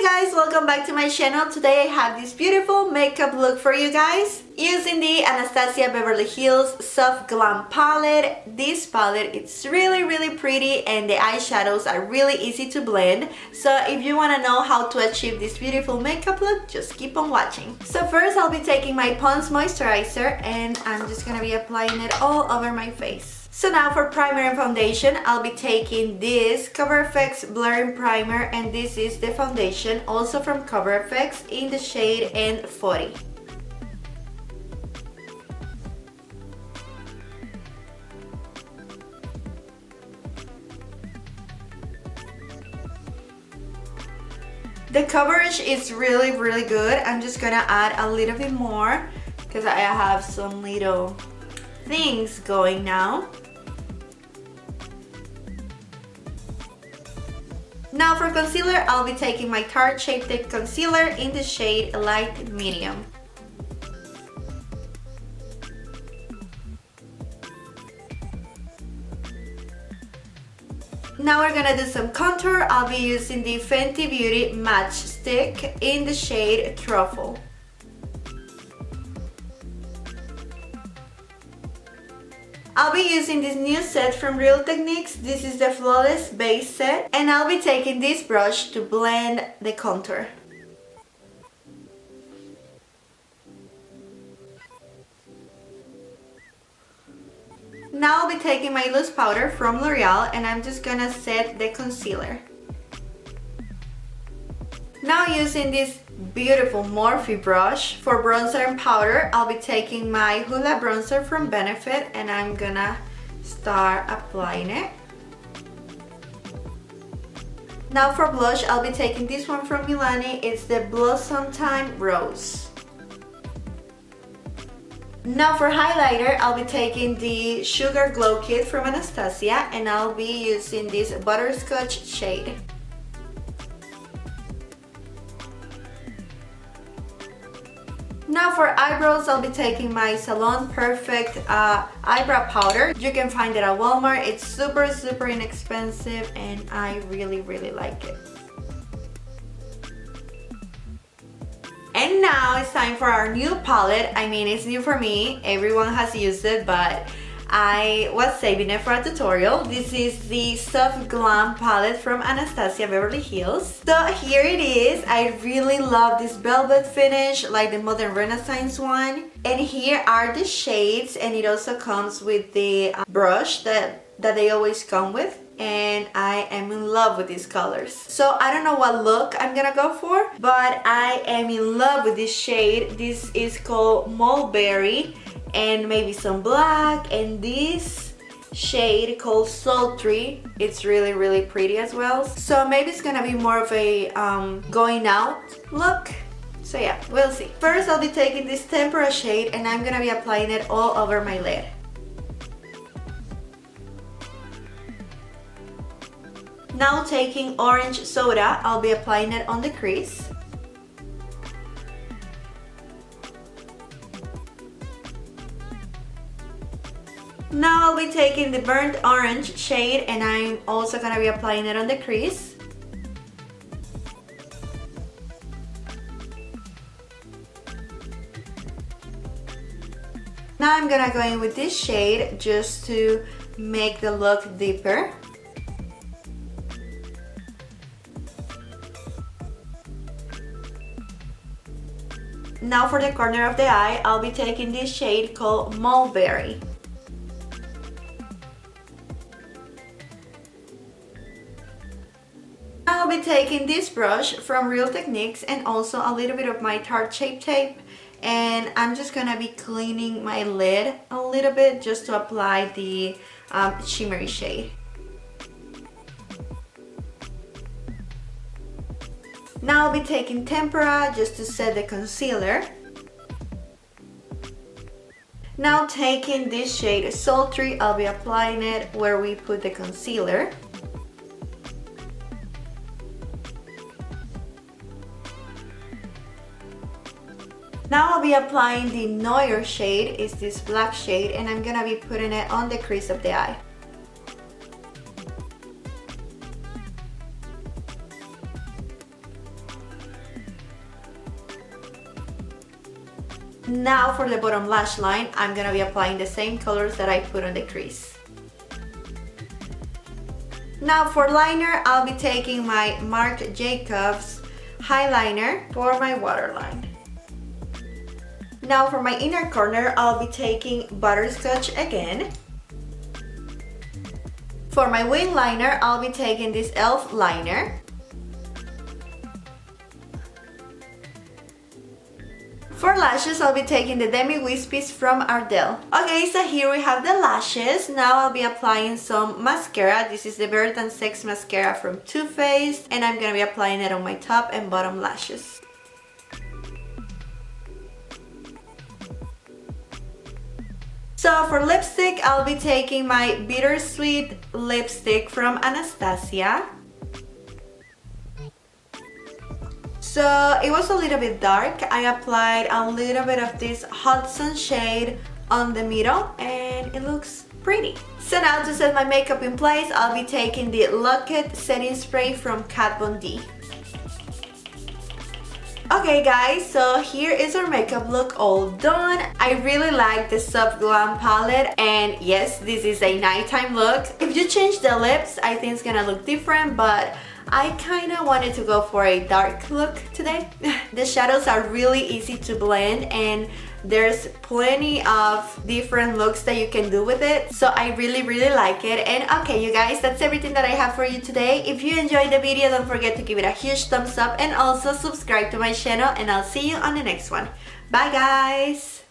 guys, welcome back to my channel. Today I have this beautiful makeup look for you guys using the Anastasia Beverly Hills Soft Glam palette. This palette, it's really pretty and the eyeshadows are really easy to blend. So if you want to know how to achieve this beautiful makeup look, just keep on watching. So first I'll be taking my Pond's moisturizer and I'm just gonna be applying it all over my face. So now for primer and foundation, I'll be taking this Cover FX Blurring Primer, and this is the foundation also from Cover FX in the shade N40. The coverage is really good. I'm just gonna add a little bit more because I have some little things going now. Now for concealer, I'll be taking my Tarte Shape Tape Concealer in the shade Light Medium. Now we're gonna do some contour. I'll be using the Fenty Beauty Match Stick in the shade Truffle. I'll be using this new set from Real Techniques. This is the Flawless Base Set, and I'll be taking this brush to blend the contour. Now I'll be taking my loose powder from L'Oreal and I'm just gonna set the concealer. Now using this beautiful Morphe brush for bronzer and powder, I'll be taking my Hoola bronzer from Benefit and I'm gonna start applying it. Now for blush, I'll be taking this one from Milani. It's the Blossom Time Rose. Now for highlighter, I'll be taking the Sugar Glow Kit from Anastasia and I'll be using this Butterscotch shade. Now for eyebrows, I'll be taking my Salon Perfect eyebrow powder. You can find it at Walmart. It's super inexpensive and I really like it. And now it's time for our new palette. I mean, it's new for me. Everyone has used it, but I was saving it for a tutorial. This is the Soft Glam palette from Anastasia Beverly Hills. So here it is. I really love this velvet finish, like the Modern Renaissance one. And here are the shades, and it also comes with the brush that they always come with. And I am in love with these colors. So I don't know what look I'm gonna go for, but I am in love with this shade. This is called Mulberry, and maybe some black, and this shade called Sultry. It's really pretty as well. So maybe it's gonna be more of a going out look. So yeah, we'll see. First I'll be taking this Tempera shade and I'm gonna be applying it all over my lid. Now taking Orange Soda, I'll be applying it on the crease. Now I'll be taking the Burnt Orange shade and I'm also gonna be applying it on the crease. Now I'm gonna go in with this shade just to make the look deeper. Now for the corner of the eye, I'll be taking this shade called Mulberry. Now I'll be taking this brush from Real Techniques and also a little bit of my Tarte Shape Tape, and I'm just gonna be cleaning my lid a little bit just to apply the shimmery shade. Now I'll be taking Tempera just to set the concealer. Now taking this shade Sultry, I'll be applying it where we put the concealer. Now I'll be applying the Noir shade, it's this black shade, and I'm gonna be putting it on the crease of the eye. Now for the bottom lash line, I'm gonna be applying the same colors that I put on the crease. Now for liner, I'll be taking my Marc Jacobs highliner for my waterline. Now for my inner corner, I'll be taking Butterscotch again. For my wing liner, I'll be taking this e.l.f. liner. For lashes, I'll be taking the Demi Wispies from Ardell. Okay, so here we have the lashes. Now I'll be applying some mascara. This is the Better Than Sex mascara from Too Faced, and I'm gonna be applying it on my top and bottom lashes. So for lipstick, I'll be taking my Bittersweet lipstick from Anastasia. So it was a little bit dark. I applied a little bit of this Hudson shade on the middle and it looks pretty. So now to set my makeup in place, I'll be taking the Lock-It setting spray from Kat Von D. Okay guys, so here is our makeup look all done. I really like the Soft Glam palette, and yes, this is a nighttime look. If you change the lips, I think it's gonna look different, but I kind of wanted to go for a dark look today. The shadows are really easy to blend and there's plenty of different looks that you can do with it. So I really like it. And okay, you guys, that's everything that I have for you today. If you enjoyed the video, don't forget to give it a huge thumbs up and also subscribe to my channel, and I'll see you on the next one. Bye guys!